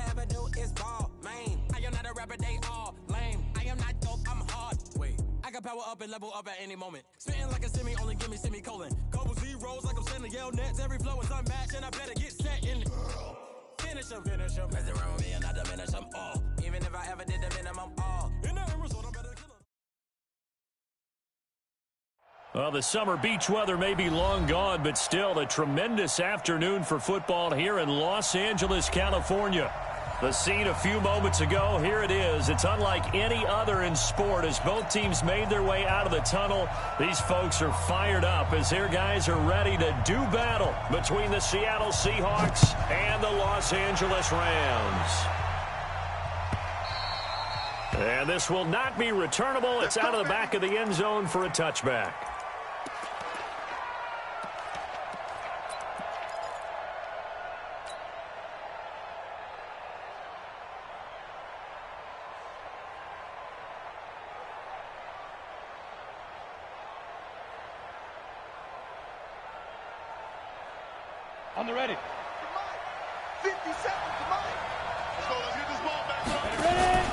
ever do is ball, man. I am not a rapper, they all lame. I am not dope, I'm hard. Wait, I can power up and level up at any moment. Spitting like a semi, only give me semicolon. Couple zeros like I'm sending yell nets. Every flow is unmatched, and I better get set in. Finish them. Mess around with me and I diminish them all. Even if I ever did the minimum, all. In the result, I'm better kill them. Well, the summer beach weather may be long gone, but still a tremendous afternoon for football here in Los Angeles, California. The scene a few moments ago, here it is. It's unlike any other in sport as both teams made their way out of the tunnel. These folks are fired up as their guys are ready to do battle between the Seattle Seahawks and the Los Angeles Rams. And this will not be returnable. It's out of the back of the end zone for a touchback. On the ready. 50 seconds to mine. Let's get this ball back. Ready.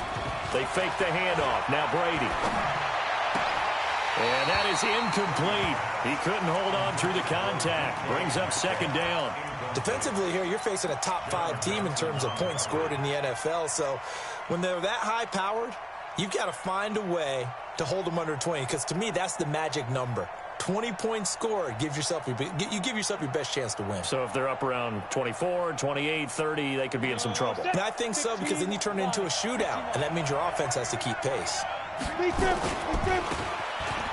They fake the handoff. Now Brady. And that is incomplete. He couldn't hold on through the contact. Brings up second down. Defensively here, you're facing a top-5 team in terms of points scored in the NFL. So when they're that high-powered, you've got to find a way to hold them under 20. Because to me, that's the magic number. 20 points scored, you give yourself your best chance to win. So if they're up around 24, 28, 30, they could be in some trouble. And I think so, because then you turn it into a shootout, and that means your offense has to keep pace.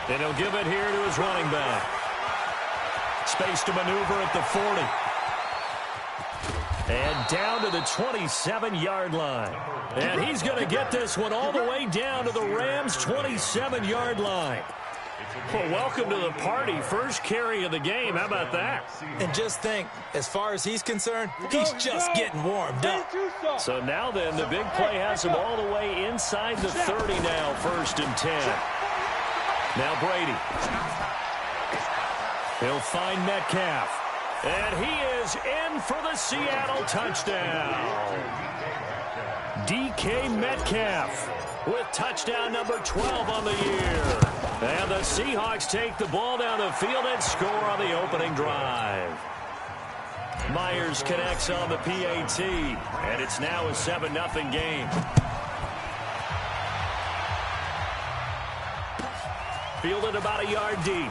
And he'll give it here to his running back. Space to maneuver at the 40. And down to the 27-yard line. And he's going to get this one all the way down to the Rams' 27-yard line. Well, welcome to the party. First carry of the game. How about that? And just think, as far as he's concerned, he's just getting warmed up. So now then, the big play has him all the way inside the 30 now, 1st and 10. Now Brady. He'll find Metcalf. And he is in for the Seattle touchdown. DK Metcalf with touchdown number 12 on the year. And the Seahawks take the ball down the field and score on the opening drive. Myers connects on the PAT, and it's now a 7-0 game. Fielded about a yard deep.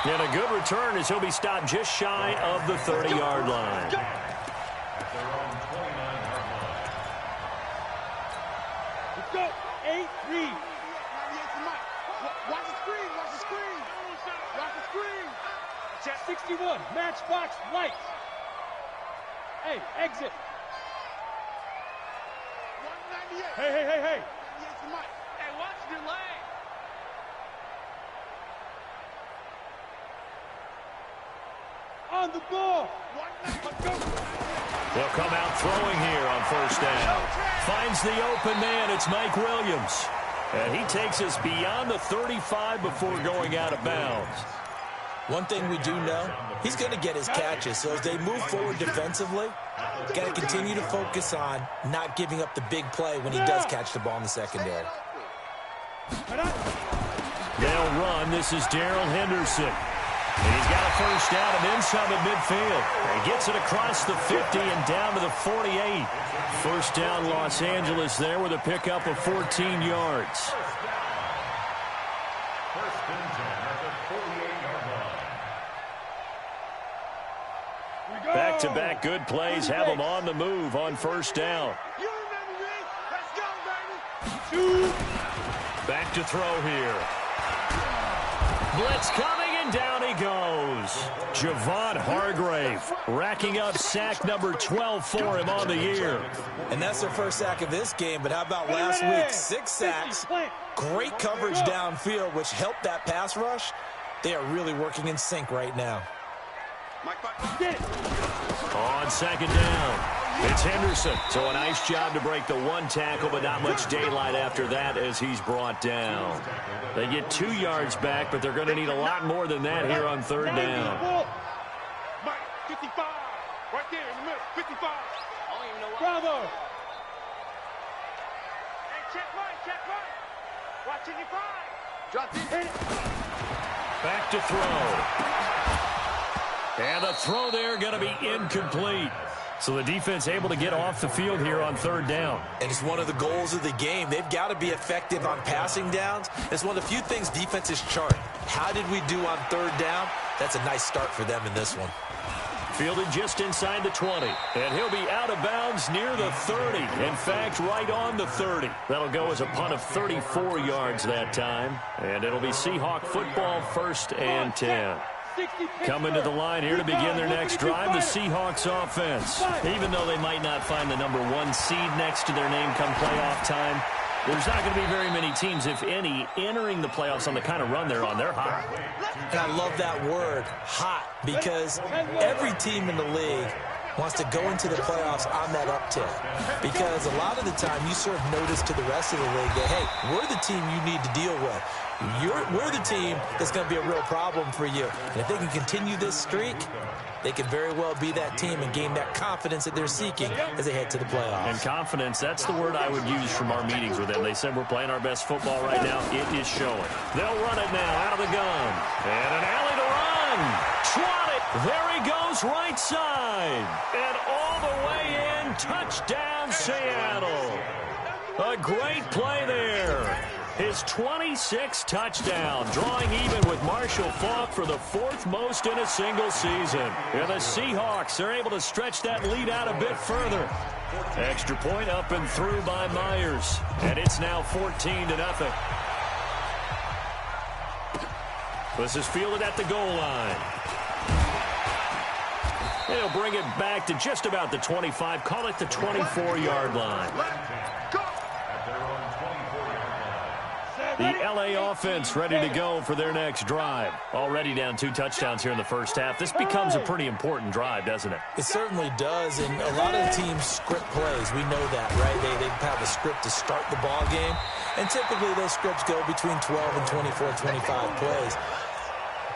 And a good return as he'll be stopped just shy of the 30-yard line. Let's go. 8-3. Watch the screen. Watch the screen. Watch the screen. Chat 61. Matchbox lights. Hey, exit. 198. Hey. 98 to Mike. Hey, watch your leg. On the ball. They'll come out throwing here on 1st down. Finds the open man. It's Mike Williams. And he takes us beyond the 35 before going out of bounds. One thing we do know, he's going to get his catches. So as they move forward defensively, got to continue to focus on not giving up the big play when he does catch the ball in the secondary. They'll run. This is Darrell Henderson. And he's got a 1st down and then some at midfield. And gets it across the 50 and down to the 48. 1st down Los Angeles there with a pickup of 14 yards. Back-to-back good plays have them on the move on 1st down. Back to throw here. Blitz coming, and down he goes. Javon Hargrave racking up sack number 12 for him on the year. And that's their first sack of this game, but how about last week? 6 sacks, great coverage downfield, which helped that pass rush. They are really working in sync right now. On 2nd down, it's Henderson. So a nice job to break the 1 tackle, but not much daylight after that as he's brought down. They get 2 yards back, but they're going to need a lot more than that here on 3rd down. Mike, 55, right there in the middle, 55. cover. Hey, check right. Watching your five. Drop it. Back to throw. And the throw there going to be incomplete. So the defense able to get off the field here on third down. And it's one of the goals of the game. They've got to be effective on passing downs. It's one of the few things defenses chart. How did we do on third down? That's a nice start for them in this one. Fielded just inside the 20. And he'll be out of bounds near the 30. In fact, right on the 30. That'll go as a punt of 34 yards that time. And it'll be Seahawk football, 1st and 10. Coming to the line here to begin their next drive, the Seahawks offense. Even though they might not find the #1 seed next to their name come playoff time, there's not going to be very many teams, if any, entering the playoffs on the kind of run they're on. They're hot. And I love that word, hot, because every team in the league wants to go into the playoffs on that uptick. Because a lot of the time you serve notice to the rest of the league that, hey, we're the team you need to deal with. We're the team that's going to be a real problem for you. And if they can continue this streak, they could very well be that team and gain that confidence that they're seeking as they head to the playoffs. And confidence, that's the word I would use from our meetings with them. They said we're playing our best football right now. It is showing. They'll run it now out of the gun. And an alley to run. Trot it. There he goes right side. And all the way in. Touchdown, Seattle. A great play there. His 26th touchdown, drawing even with Marshall Faulk for the 4th most in a single season. And the Seahawks are able to stretch that lead out a bit further. Extra point up and through by Myers. And it's now 14-0. This is fielded at the goal line. They'll bring it back to just about the 25. Call it the 24-yard line. The L.A. offense ready to go for their next drive. Already down 2 touchdowns here in the first half. This becomes a pretty important drive, doesn't it? It certainly does, and a lot of the teams script plays. We know that, right? They have a script to start the ball game, and typically those scripts go between 12 and 24, 25 plays.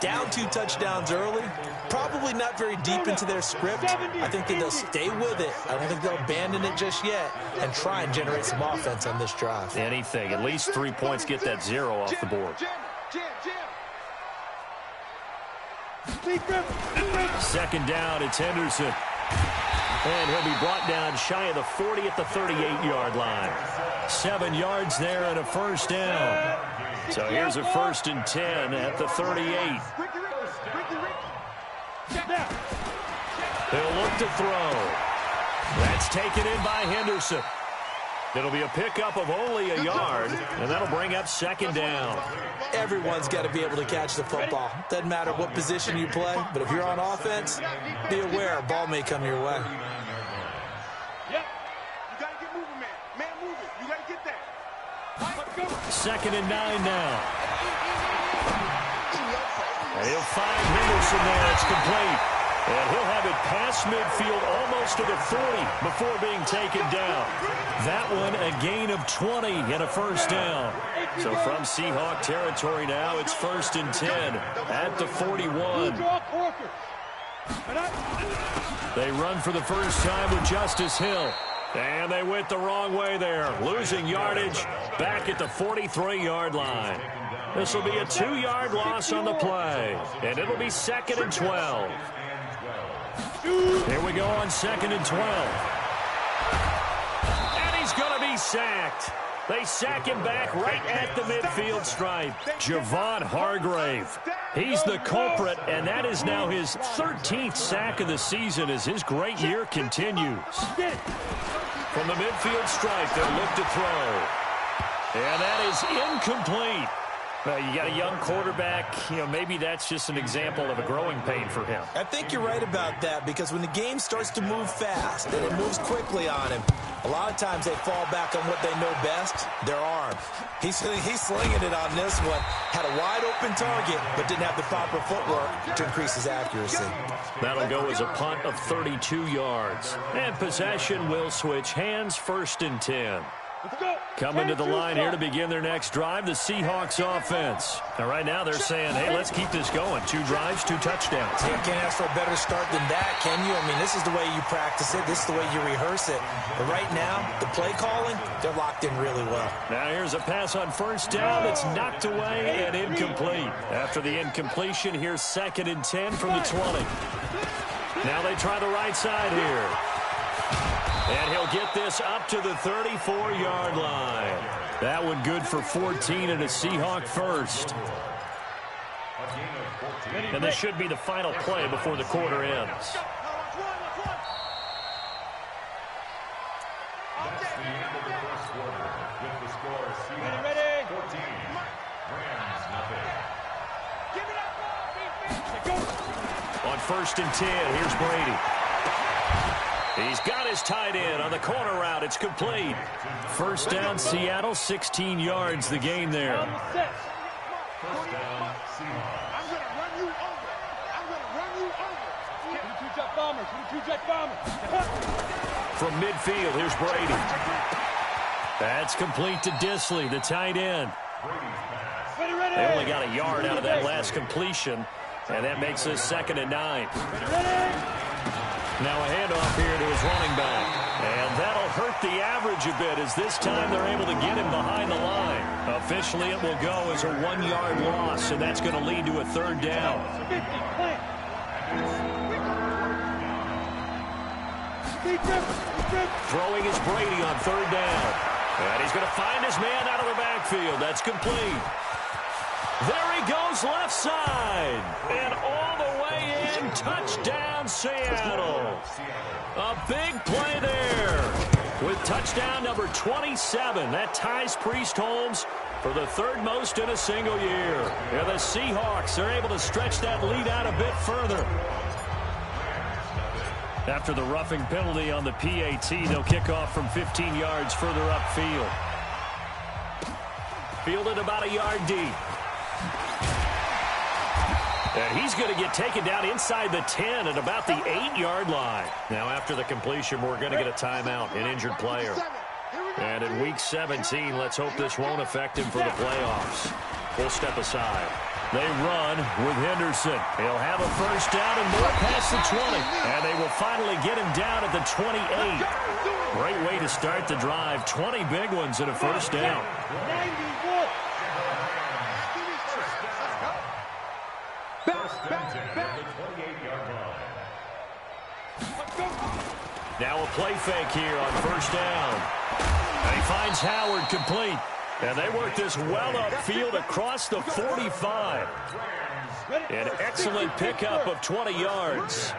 Down 2 touchdowns early, probably not very deep into their script. I think that they'll stay with it. I don't think they'll abandon it just yet and try and generate some offense on this drive. Anything. At least 3 points, get that 0 off the board. Second down, it's Henderson. And he'll be brought down shy of the 40 at the 38-yard line. 7 yards there and a first down. So here's a 1st and 10 at the 38. They'll look to throw. That's taken in by Henderson. It'll be a pickup of only a yard, and that'll bring up 2nd down. Everyone's got to be able to catch the football. Doesn't matter what position you play, but if you're on offense, be aware a ball may come your way. Yep. You got to get moving, man. Man, move it. You got to get that. 2nd and 9 now. And he'll find Henderson there. It's complete. And he'll have it past midfield almost to the 40 before being taken down. That one a gain of 20 and a first down. So from Seahawk territory now, it's 1st and 10 at the 41. They run for the first time with Justice Hill. And they went the wrong way there, losing yardage back at the 43-yard line. This will be a 2-yard loss on the play, and it'll be 2nd and 12. Here we go on 2nd and 12. And he's going to be sacked. They sack him back right at the midfield stripe. Javon Hargrave. He's the culprit, and that is now his 13th sack of the season as his great year continues. From the midfield stripe, they'll look to throw. And that is incomplete. Well, you got a young quarterback. Maybe that's just an example of a growing pain for him. I think you're right about that, because when the game starts to move fast and it moves quickly on him, a lot of times they fall back on what they know best, their arm. He's slinging it on this one. Had a wide-open target, but didn't have the proper footwork to increase his accuracy. That'll go as a punt of 32 yards. And possession will switch hands, 1st and 10. Coming to the line here to begin their next drive, the Seahawks offense. Now, right now they're saying, hey, let's keep this going. 2 drives, 2 touchdowns. You can't ask for a better start than that, can you? I mean, this is the way you practice it. This is the way you rehearse it. But right now, the play calling, they're locked in really well. Now here's a pass on first down. It's knocked away and incomplete. After the incompletion, here's 2nd and 10 from the 20. Now they try the right side here. And he'll get this up to the 34-yard line. That one good for 14 and a Seahawk first. And this should be the final play before the quarter ends. Ready. 14. Rams, nothing. On 1st and 10, here's Brady. He's got his tight end on the corner route. It's complete. First down, Seattle, 16 yards the gain there. First down, Seahawks. I'm going to run you over. I'm going to run you over. 2-jet bombers. 2-jet bombers. From midfield, here's Brady. That's complete to Disley, the tight end. They only got a yard out of that last completion, and that makes this 2nd and 9. Now a handoff here to his running back. And that'll hurt the average a bit as this time they're able to get him behind the line. Officially, it will go as a 1-yard loss, and that's going to lead to a 3rd down. Throwing is Brady on 3rd down. And he's going to find his man out of the backfield. That's complete. There he goes left side. And all the way in. Touchdown, Seattle. A big play there. With touchdown number 27. That ties Priest Holmes for the 3rd most in a single year. And the Seahawks are able to stretch that lead out a bit further. After the roughing penalty on the PAT, they'll kick off from 15 yards further upfield. Fielded about a yard deep. And he's going to get taken down inside the 10 at about the 8-yard line. Now, after the completion, we're going to get a timeout, an injured player. And in Week 17, let's hope this won't affect him for the playoffs. We'll step aside. They run with Henderson. He'll have a first down and more past the 20. And they will finally get him down at the 28. Great way to start the drive. 20 big ones and a first down. Now a play fake here on first down. And he finds Howard complete. And they work this well upfield across the 45. An excellent pickup of 20 yards.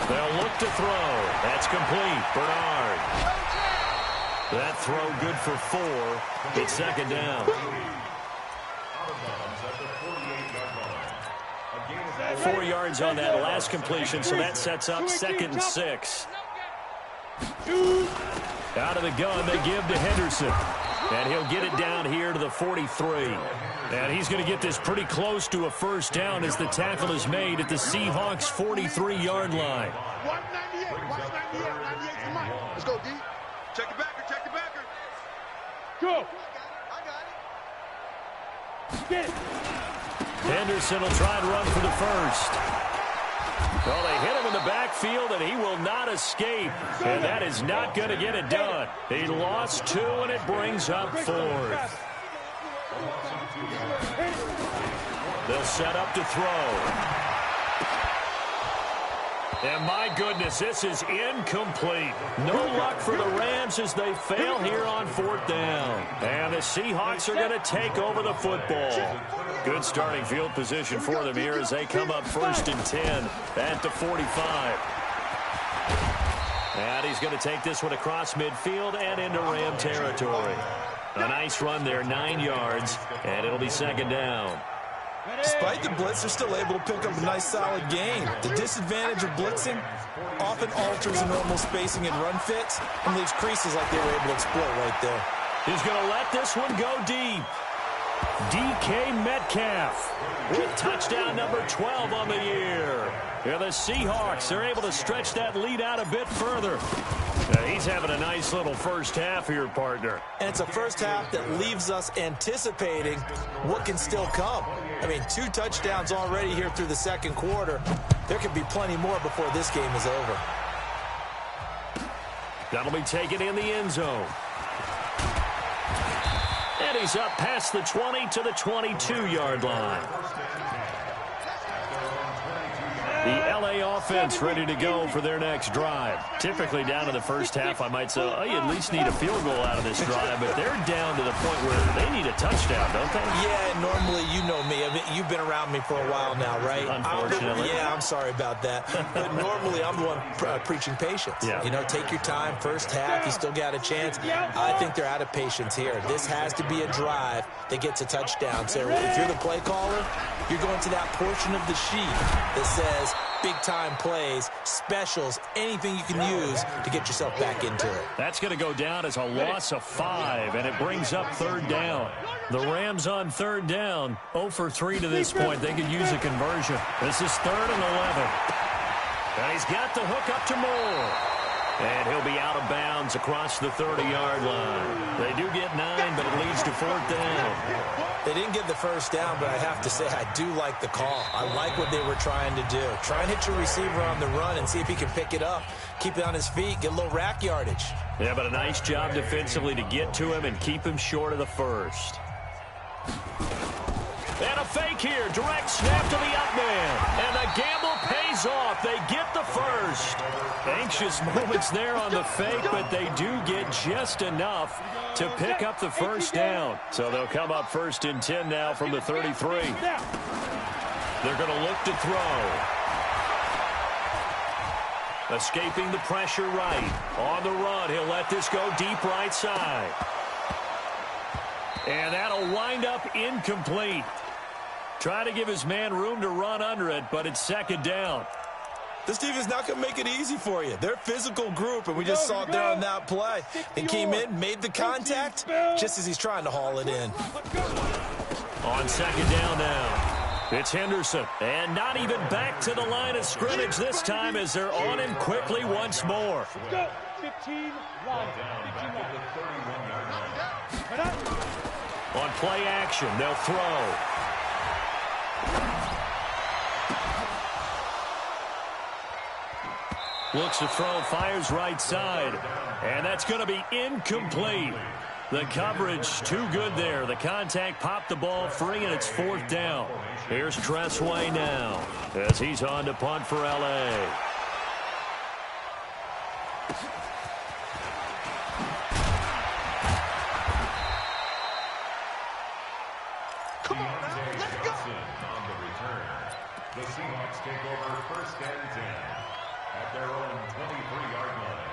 They'll look to throw. That's complete. Bernard. That throw good for 4. It's 2nd down. 4 yards on that last completion, so that sets up 2nd and 6. Out of the gun, they give to Henderson. And he'll get it down here to the 43. And he's going to get this pretty close to a first down as the tackle is made at the Seahawks' 43-yard line. 198, let's go, D. Check the backer, check the backer. Go. I got it. Get it. Henderson will try and run for the first. Well, they hit him in the backfield, and he will not escape. And that is not going to get it done. He lost 2, and it brings up 4th. They'll set up to throw. And my goodness, this is incomplete. No luck for the Rams as they fail here on 4th down. And the Seahawks are going to take over the football. Good starting field position for them here as they come up 1st and 10 at the 45. And he's going to take this one across midfield and into Ram territory. A nice run there, 9 yards, and it'll be 2nd down. Despite the blitz, they're still able to pick up a nice, solid gain. The disadvantage of blitzing often alters the normal spacing and run fits and leaves creases like they were able to exploit right there. He's going to let this one go deep. DK Metcalf with touchdown number 12 on the year. Yeah, the Seahawks are able to stretch that lead out a bit further. He's having a nice little first half here, partner. And it's a first half that leaves us anticipating what can still come. I mean, 2 touchdowns already here through the second quarter. There could be plenty more before this game is over. That'll be taken in the end zone. And he's up past the 20 to the 22-yard line. The L.A. offense ready to go for their next drive. Typically down to the first half, I might say, oh, you at least need a field goal out of this drive, but they're down to the point where they need a touchdown, don't they? Yeah, normally, you know me. I mean, you've been around me for a while now, right? Unfortunately. Yeah, I'm sorry about that. But normally, I'm the one preaching patience. Yeah. You know, take your time. First half, you still got a chance. I think they're out of patience here. This has to be a drive that gets a touchdown. So if you're the play caller, you're going to that portion of the sheet that says big-time plays, specials, anything you can use to get yourself back into it. That's going to go down as a loss of 5, and it brings up third down. The Rams on third down, 0 for 3 to this point. They could use a conversion. This is 3rd and 11. And he's got the hook up to Moore. And he'll be out of bounds across the 30-yard line. They do get 9, but it leads to 4th down. They didn't get the first down, but I have to say I do like the call. I like what they were trying to do. Try and hit your receiver on the run and see if he can pick it up. Keep it on his feet, get a little rack yardage. Yeah, but a nice job defensively to get to him and keep him short of the first. And a fake here. Direct snap to the up man. And the gamble pays off. They get the first. Anxious moments there on the fake, but they do get just enough to pick up the first down. So they'll come up 1st and 10 now from the 33. They're going to look to throw. Escaping the pressure right. On the run, he'll let this go deep right side. And that'll wind up incomplete. Try to give his man room to run under it, but it's 2nd down. This defense is not going to make it easy for you. They're a physical group, and we just saw it there on that play. He came in, made the contact, just as he's trying to haul it in. On 2nd down now, it's Henderson. And not even back to the line of scrimmage this time as they're on him quickly once more. Go. 15 line. On play action, they'll throw. Looks to throw, fires right side. And that's going to be incomplete. The coverage too good there. The contact popped the ball free, and it's 4th down. Here's Tressway now as he's on to punt for L.A. Come on now, let's go. On the return, the Seahawks take over 1st and 10 at their own 23-yard line.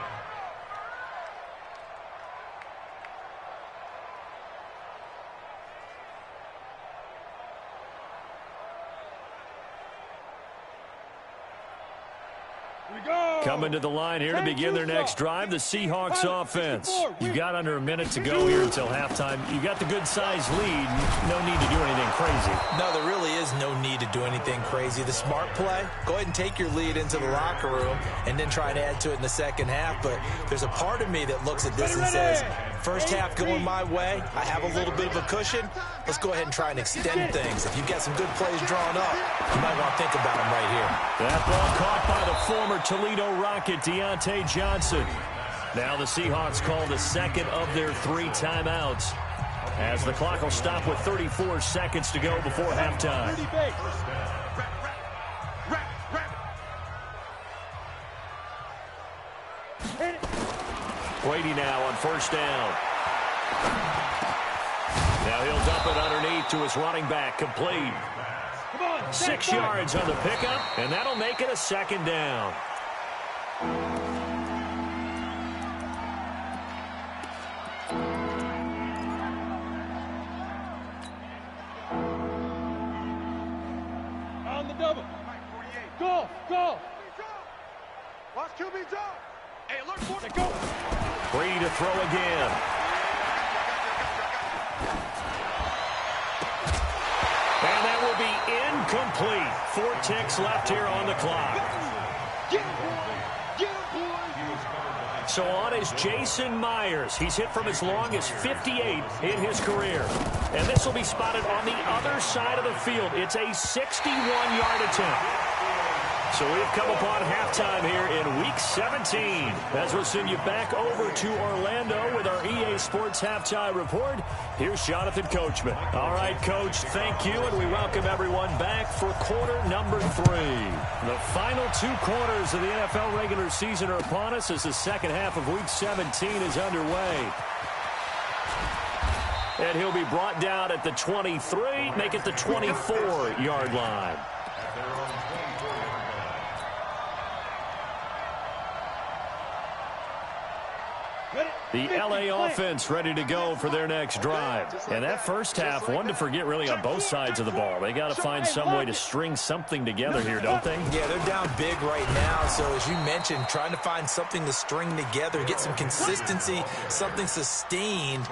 Coming to the line here to begin their next drive, the Seahawks offense. You've got under a minute to go here until halftime. You got the good-sized lead. No need to do anything crazy. No, there really is no need to do anything crazy. The smart play, go ahead and take your lead into the locker room and then try and add to it in the second half. But there's a part of me that looks at this and says, first half going my way, I have a little bit of a cushion. Let's go ahead and try and extend things. If you've got some good plays drawn up, you might want to think about them right here. That ball caught by the former Toledo Rocket, Deontay Johnson. Now the Seahawks call the second of their 3 timeouts as the clock will stop with 34 seconds to go before halftime. Brady now on 1st down. Now he'll dump it underneath to his running back, complete. 6 yards on the pickup, and that'll make it a 2nd down. On the double. Go. Watch QB drop. Hey, look for Let go. Brady to throw again. And that will be incomplete. 4 ticks left here on the clock. So on is Jason Myers. He's hit from as long as 58 in his career. And this will be spotted on the other side of the field. It's a 61-yard attempt. So we've come upon halftime here in Week 17. As we'll send you back over to Orlando with our EA Sports Halftime Report, here's Jonathan Coachman. All right, Coach, thank you, and we welcome everyone back for quarter number 3. The final 2 quarters of the NFL regular season are upon us as the second half of Week 17 is underway. And he'll be brought down at the 23, make it the 24-yard line. The LA offense ready to go for their next drive. And that first half, one to forget really on both sides of the ball. They got to find some way to string something together here, don't they? Yeah, they're down big right now. So as you mentioned, trying to find something to string together, get some consistency, something sustained,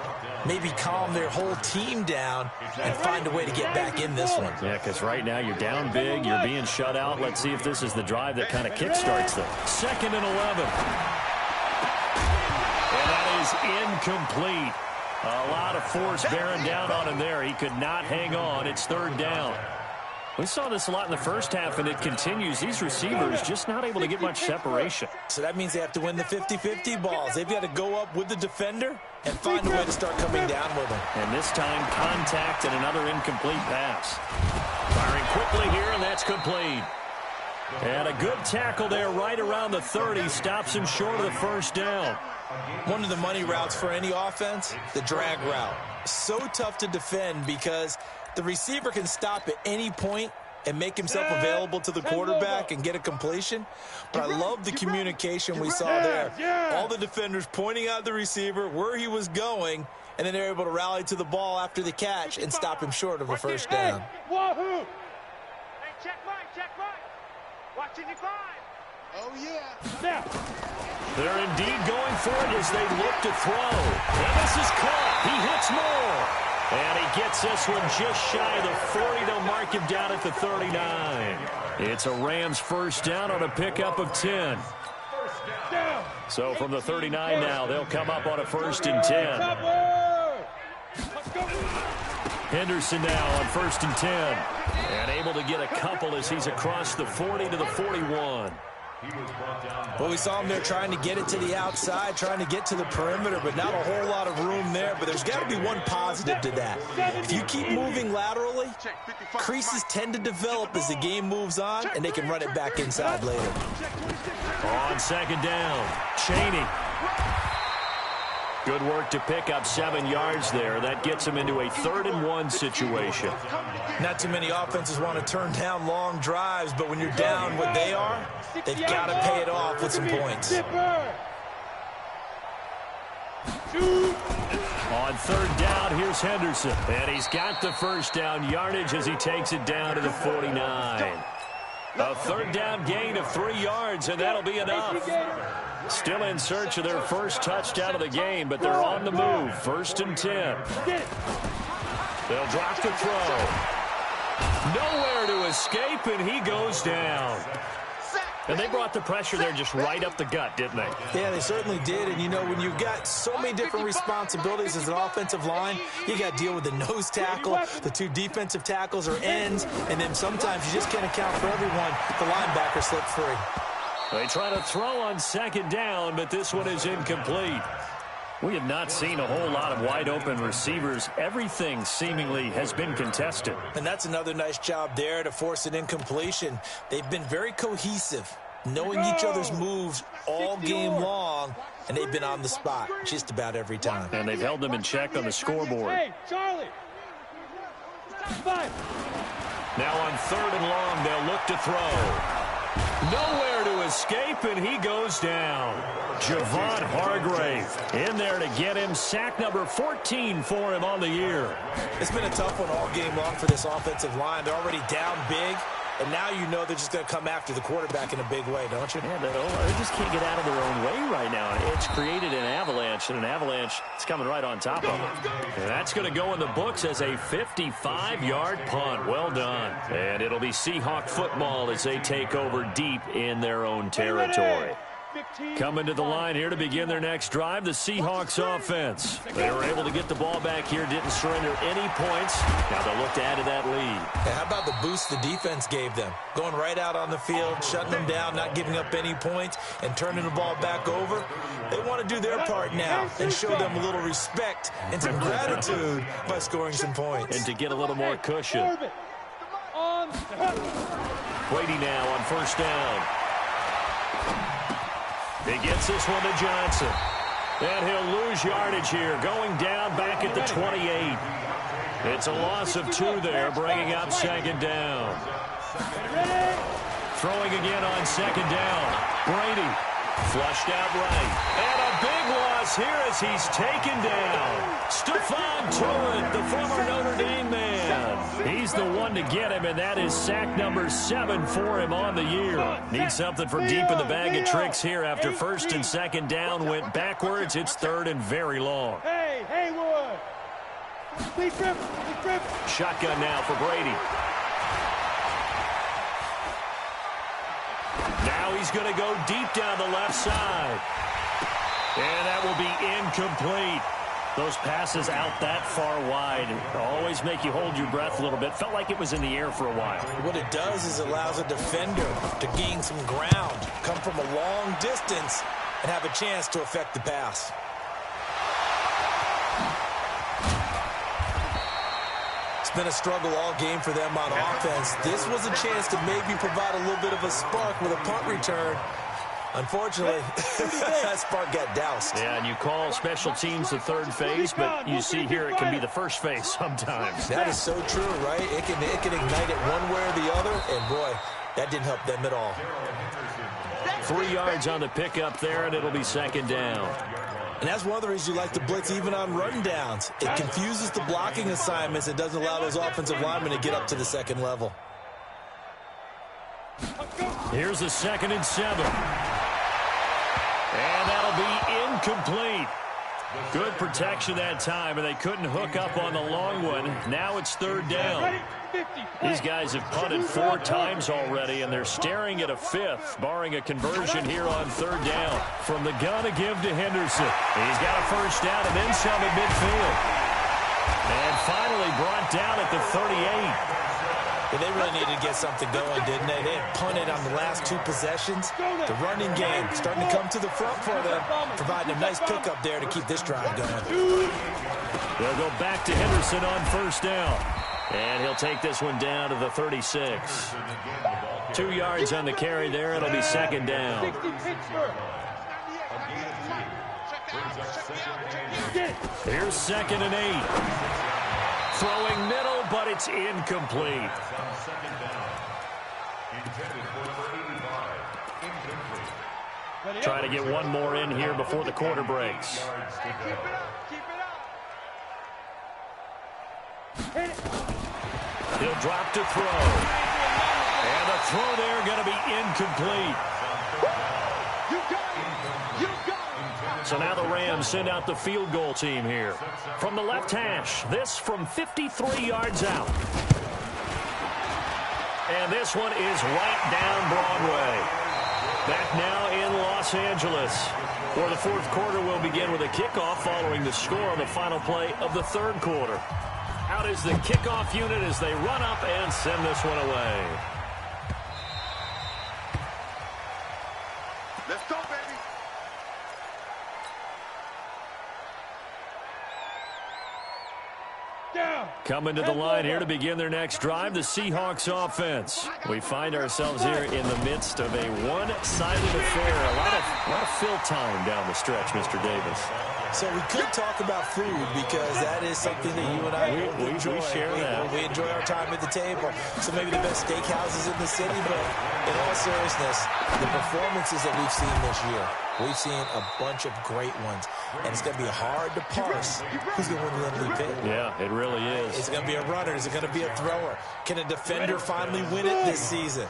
maybe calm their whole team down and find a way to get back in this one. Yeah, because right now you're down big, you're being shut out. Let's see if this is the drive that kind of kickstarts them. 2nd and 11. Incomplete. A lot of force bearing down on him there. He could not hang on. It's 3rd down. We saw this a lot in the first half, and it continues. These receivers just not able to get much separation. So that means they have to win the 50-50 balls. They've got to go up with the defender and find a way to start coming down with them. And this time, contact and another incomplete pass. Firing quickly here, and that's complete. And a good tackle there right around the 30. Stops him short of the first down. One of the money routes for any offense, the drag route. So tough to defend because the receiver can stop at any point and make himself available to the quarterback and get a completion. But I love the communication we saw there. All the defenders pointing out the receiver, where he was going, and then they're able to rally to the ball after the catch and stop him short of a first down. Wahoo! Hey, check mine. Watching you 5. Oh, yeah. Now. They're indeed going for it as they look to throw. And this is caught. He hits more. And he gets this one just shy of the 40. They'll mark him down at the 39. It's a Rams first down on a pickup of 10. So from the 39 now, they'll come up on a 1st and 10. Henderson now on 1st and 10. And able to get a couple as he's across the 40 to the 41. Well, we saw him there trying to get it to the outside, trying to get to the perimeter, but not a whole lot of room there. But there's got to be one positive to that. If you keep moving laterally, creases tend to develop as the game moves on, and they can run it back inside later. On 2nd down, Chaney. Good work to pick up 7 yards there. That gets him into a 3rd and 1 situation. Not too many offenses want to turn down long drives, but when you're down what they are, they've got to pay it off with some points. On 3rd down, here's Henderson. And he's got the first down yardage as he takes it down to the 49. A 3rd down gain of 3 yards, and that'll be enough. Still in search of their first touchdown of the game, but they're on the move. 1st and 10. They'll drop the throw. Nowhere to escape, and he goes down. And they brought the pressure there just right up the gut, didn't they? Yeah, they certainly did. And, you know, when you've got so many different responsibilities as an offensive line, you got to deal with the nose tackle, the 2 defensive tackles or ends, and then sometimes you just can't account for everyone. The linebacker slipped free. They try to throw on 2nd down, but this one is incomplete. We have not seen a whole lot of wide-open receivers. Everything seemingly has been contested. And that's another nice job there to force an incompletion. They've been very cohesive, knowing each other's moves all game long, and they've been on the spot just about every time. And they've held them in check on the scoreboard. Hey, Charlie. 5. Now on 3rd and long, they'll look to throw. Nowhere to escape, and he goes down. Javon Hargrave in there to get him. Sack number 14 for him on the year. It's been a tough one all game long for this offensive line. They're already down big. And now you know they're just going to come after the quarterback in a big way, don't you? Yeah, they just can't get out of their own way right now. It's created an avalanche, and an avalanche is coming right on top of them. And that's going to go in the books as a 55-yard punt. Well done. And it'll be Seahawk football as they take over deep in their own territory. Coming to the line here to begin their next drive, the Seahawks offense. They were able to get the ball back here, didn't surrender any points. Now they'll look to add to that lead. Yeah, how about the boost the defense gave them? Going right out on the field, shutting them down, not giving up any points, and turning the ball back over. They want to do their part now and show them a little respect and some gratitude by scoring some points. And to get a little more cushion. Brady now on first down. He gets this one to Johnson. And he'll lose yardage here, going down back at the 28. It's a loss of 2 there, bringing up second down. Throwing again on second down. Brady flushed out right. And a big loss here as he's taken down. Stephon Tuitt, the former Notre Dame man. He's the one to get him, and that is sack number 7 for him on the year. Needs something from deep in the bag of tricks here after first and second down went backwards. It's third and very long. Hey, Haywood. Big trip. Shotgun now for Brady. Now he's going to go deep down the left side. And that will be incomplete. Those passes out that far wide always make you hold your breath a little bit. Felt like it was in the air for a while. What it does is it allows a defender to gain some ground, come from a long distance, and have a chance to affect the pass. It's been a struggle all game for them on offense. This was a chance to maybe provide a little bit of a spark with a punt return. Unfortunately, that spark got doused. Yeah, and you call special teams the third phase, but you see here it can be the first phase sometimes. That is so true, right? It can ignite it one way or the other, and boy, that didn't help them at all. 3 yards on the pickup there, and it'll be second down. And that's one of the reasons you like to blitz even on run downs. It confuses the blocking assignments. It doesn't allow those offensive linemen to get up to the second level. Here's a 2nd and 7. And that'll be incomplete. Good protection that time, and they couldn't hook up on the long one. Now it's third down. These guys have punted 4 times already, and they're staring at a 5th, barring a conversion here on third down. From the gun to give to Henderson. He's got a first down and then some at midfield. And finally brought down at the 38. Yeah, they really needed to get something going, didn't they? They had punted on the last 2 possessions. The running game starting to come to the front for them, providing a nice pickup there to keep this drive going. They'll go back to Henderson on first down. And he'll take this one down to the 36. 2 yards on the carry there. It'll be second down. Here's 2nd and 8. Throwing middle, but it's incomplete. Try to get one more in here before the quarter breaks. He'll drop to throw. And the throw there going to be incomplete. So now the Rams send out the field goal team here. From the left hash, this from 53 yards out. And this one is right down Broadway. Back now in Los Angeles, where the fourth quarter will begin with a kickoff following the score on the final play of the third quarter. Out is the kickoff unit as they run up and send this one away. Let's go, baby. Coming to the line here to begin their next drive, the Seahawks offense. We find ourselves here in the midst of a one-sided affair. A lot of fill time down the stretch, Mr. Davis. So we could talk about food because that is something that you and I enjoy. We share that. We enjoy our time at the table. So maybe the best steakhouses in the city, but in all seriousness, the performances that we've seen this year, We've seen a bunch of great ones, and it's going to be hard to parse who's going to win the MVP. Yeah, it really is. Is it going to be a runner? Is it going to be a thrower? Can a defender finally win it this season?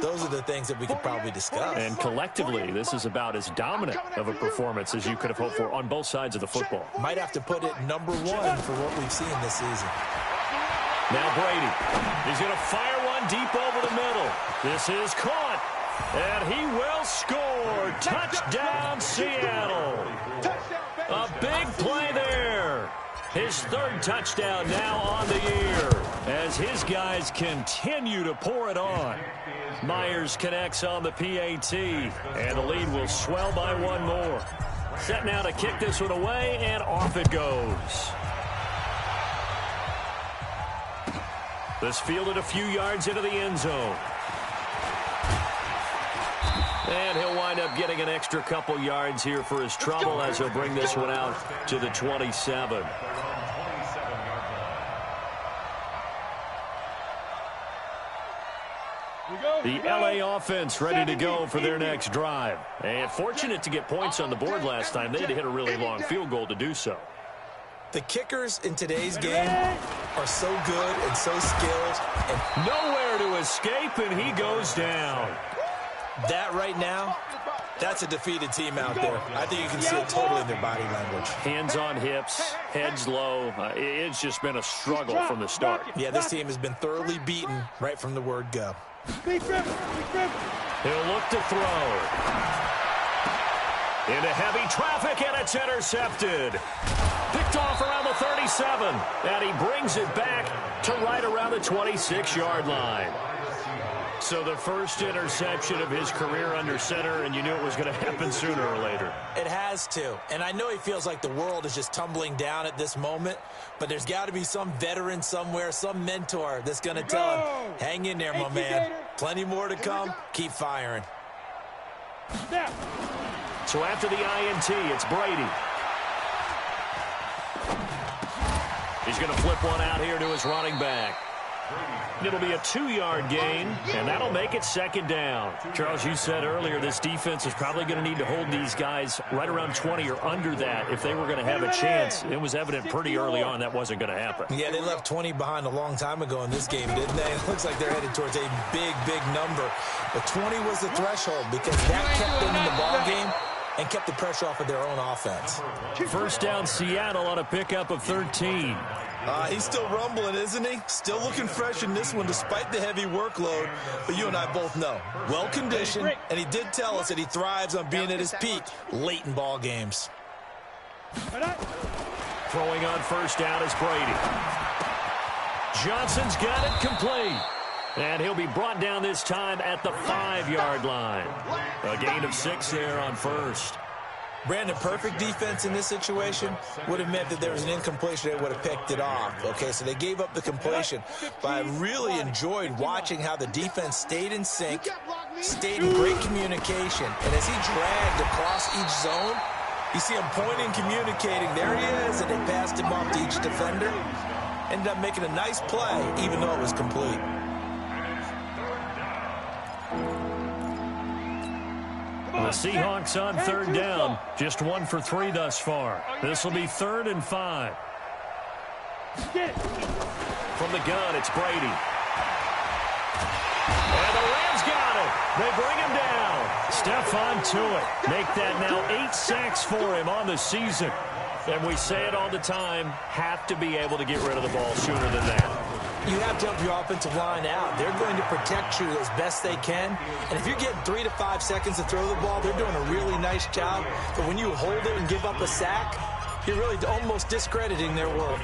Those are the things that we could probably discuss. And collectively, this is about as dominant of a performance as you could have hoped for on both sides of the football. Might have to put it #1 for what we've seen this season. Now Brady. He's going to fire one deep over the middle. This is caught. And he will score. Touchdown, Seattle. A big play there. His 3rd touchdown now on the year as his guys continue to pour it on. Myers connects on the PAT, and the lead will swell by 1 more. Set now to kick this one away, and off it goes. This fielded a few yards into the end zone. And he'll wind up getting an extra couple yards here for his trouble as he'll bring this one out to the 27. The LA offense ready to go for their next drive. And fortunate to get points on the board last time. They had to hit a really long field goal to do so. The kickers in today's game are so good and so skilled. And nowhere to escape, and he goes down. That right now, that's a defeated team out there. I think you can see it totally in their body language. Hands on hips, heads low. It's just been a struggle from the start. Yeah, this team has been thoroughly beaten right from the word go. He'll look to throw. Into heavy traffic, and it's intercepted. Picked off around the 37, and he brings it back to right around the 26-yard line. So the first interception of his career under center, and you knew it was going to happen sooner or later. It has to. And I know he feels like the world is just tumbling down at this moment, but there's got to be some veteran somewhere, some mentor that's going to tell him, hang in there, my man. Plenty more to come. Keep firing. So after the INT, it's Brady. He's going to flip one out here to his running back. It'll be a 2-yard gain, and that'll make it 2nd down. Charles, you said earlier this defense is probably going to need to hold these guys right around 20 or under that if they were going to have a chance. It was evident pretty early on that wasn't going to happen. Yeah, they left 20 behind a long time ago in this game, didn't they? It looks like they're headed towards a big, big number. But 20 was the threshold because that kept them in the ball game and kept the pressure off of their own offense. 1st down, Seattle on a pickup of 13. He's still rumbling, isn't he? Still looking fresh in this one despite the heavy workload. But you and I both know, well-conditioned, and he did tell us that he thrives on being at his peak late in ball games. Throwing on 1st down is Brady. Johnson's got it complete. And he'll be brought down this time at the 5-yard line. A gain of 6 there on 1st. Brandon, perfect defense in this situation would have meant that there was an incompletion. They would have picked it off. Okay, so they gave up the completion. But I really enjoyed watching how the defense stayed in sync, stayed in great communication. And as he dragged across each zone, you see him pointing, communicating. There he is, and they passed him off to each defender. Ended up making a nice play, even though it was complete. The Seahawks on 3rd down. Just 1 for 3 thus far. This will be 3rd and 5. From the gun, it's Brady. And the Rams got it. They bring him down. Stephon Tuitt. Make that now 8 sacks for him on the season. And we say it all the time, have to be able to get rid of the ball sooner than that. You have to help your offensive line out. They're going to protect you as best they can. And if you're getting 3 to 5 seconds to throw the ball, they're doing a really nice job. But when you hold it and give up a sack, you're really almost discrediting their work.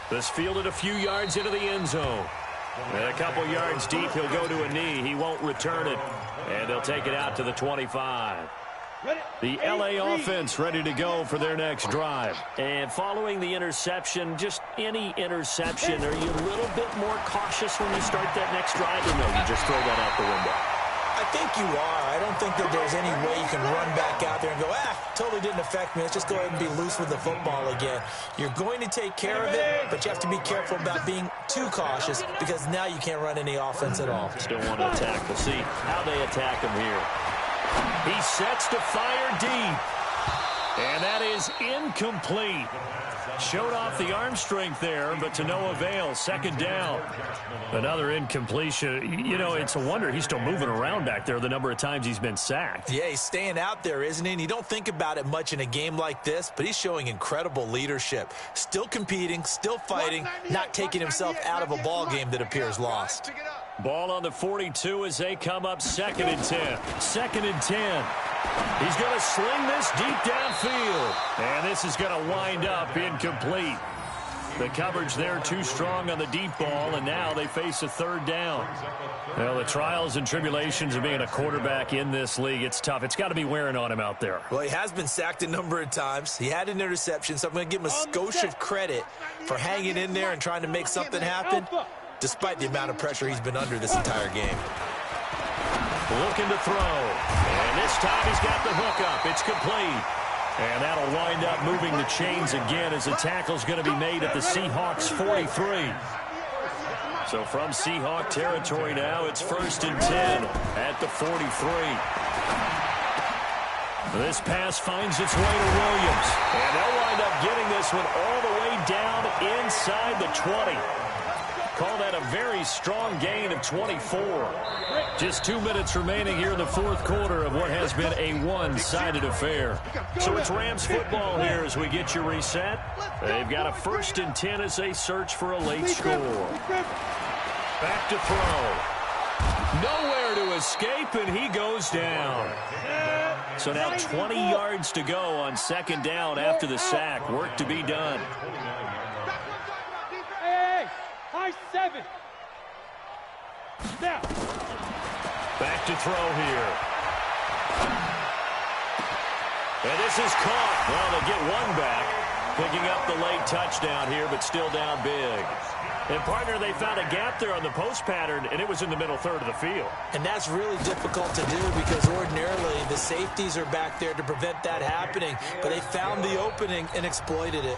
This fielded a few yards into the end zone. And a couple yards deep, he'll go to a knee. He won't return it. And they'll take it out to the 25. The LA offense ready to go for their next drive. And following the interception, just any interception, are you a little bit more cautious when you start that next drive? Or no, you just throw that out the window? I I think you are. I don't think that there's any way you can run back out there and go, totally didn't affect me. Let's just go ahead and be loose with the football again. You're going to take care of it, but you have to be careful about being too cautious because now you can't run any offense at all. Still want to attack. We'll see how they attack him here. He sets to fire deep. And that is incomplete. Showed off the arm strength there, but to no avail. Second down. Another incompletion. You know, it's a wonder he's still moving around back there the number of times he's been sacked. Yeah, he's staying out there, isn't he? And you don't think about it much in a game like this, but he's showing incredible leadership. Still competing, still fighting, not taking himself out of a ball game that appears lost. Ball on the 42 as they come up 2nd and 10. 2nd and 10. He's going to sling this deep downfield. And this is going to wind up incomplete. The coverage there too strong on the deep ball, and now they face a 3rd down. Well, the trials and tribulations of being a quarterback in this league, it's tough. It's got to be wearing on him out there. Well, he has been sacked a number of times. He had an interception, so I'm going to give him a skosh of credit for hanging in there and trying to make something happen, despite the amount of pressure he's been under this entire game. Looking to throw. And this time he's got the hook up. It's complete. And that'll wind up moving the chains again as the tackle's going to be made at the Seahawks 43. So from Seahawk territory now, it's 1st and 10 at the 43. This pass finds its way to Williams. And they'll wind up getting this one all the way down inside the 20. Call that a very strong gain of 24. Just 2 minutes remaining here in the 4th quarter of what has been a one-sided affair. So it's Rams football here as we get you reset. They've got a 1st and 10 as they search for a late score. Back to throw. Nowhere to escape, and he goes down. So now 20 yards to go on 2nd down after the sack. Work to be done. High 7. Now. Back to throw here. And this is caught. Well, they get one back. Picking up the late touchdown here, but still down big. And, partner, they found a gap there on the post pattern, and it was in the middle 3rd of the field. And that's really difficult to do because ordinarily the safeties are back there to prevent that happening. But they found the opening and exploited it.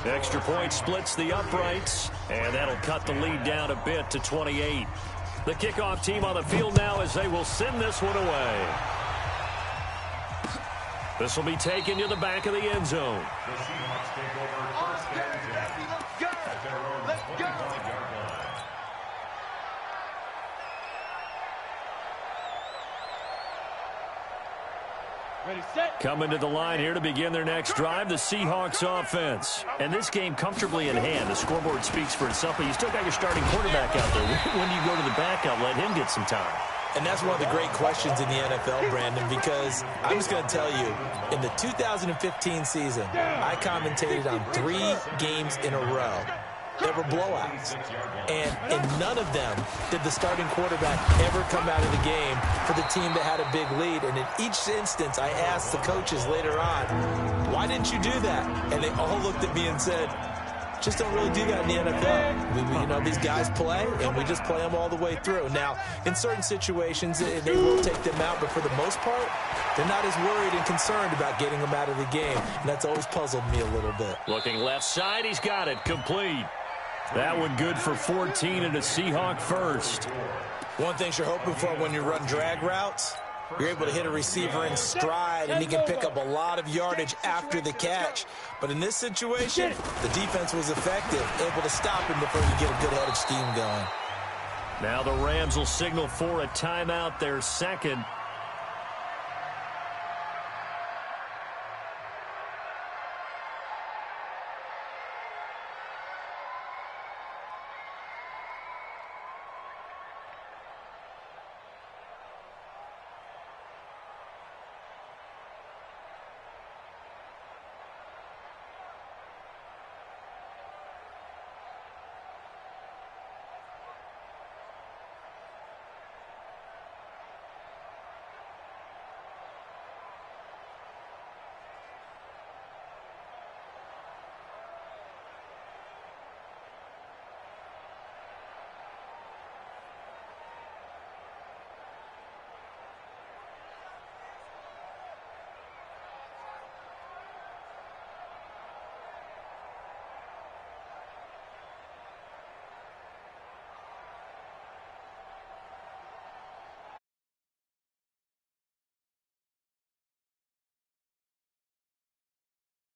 Extra point splits the uprights, and that'll cut the lead down a bit to 28. The kickoff team on the field now as they will send this one away. This will be taken to the back of the end zone. The Seahawks take over 1st and 10 at their own 25-yard line. Ready, set. Coming to the line here to begin their next drive, the Seahawks offense. And this game comfortably in hand. The scoreboard speaks for itself, but you still got your starting quarterback out there. When do you go to the backup, let him get some time? And that's one of the great questions in the NFL, Brandon, because I'm just going to tell you, in the 2015 season, I commentated on 3 games in a row. They were blowouts. And in none of them did the starting quarterback ever come out of the game for the team that had a big lead. And in each instance, I asked the coaches later on, why didn't you do that? And they all looked at me and said, just don't really do that in the NFL. You know, these guys play, and we just play them all the way through. Now, in certain situations, they will take them out, but for the most part, they're not as worried and concerned about getting them out of the game. And that's always puzzled me a little bit. Looking left side, he's got it. Complete. That one good for 14 and a Seahawk first. One thing you're hoping for when you run drag routes, you're able to hit a receiver in stride, and he can pick up a lot of yardage after the catch. But in this situation, the defense was effective, able to stop him before you get a good head of steam going. Now the Rams will signal for a timeout, their second.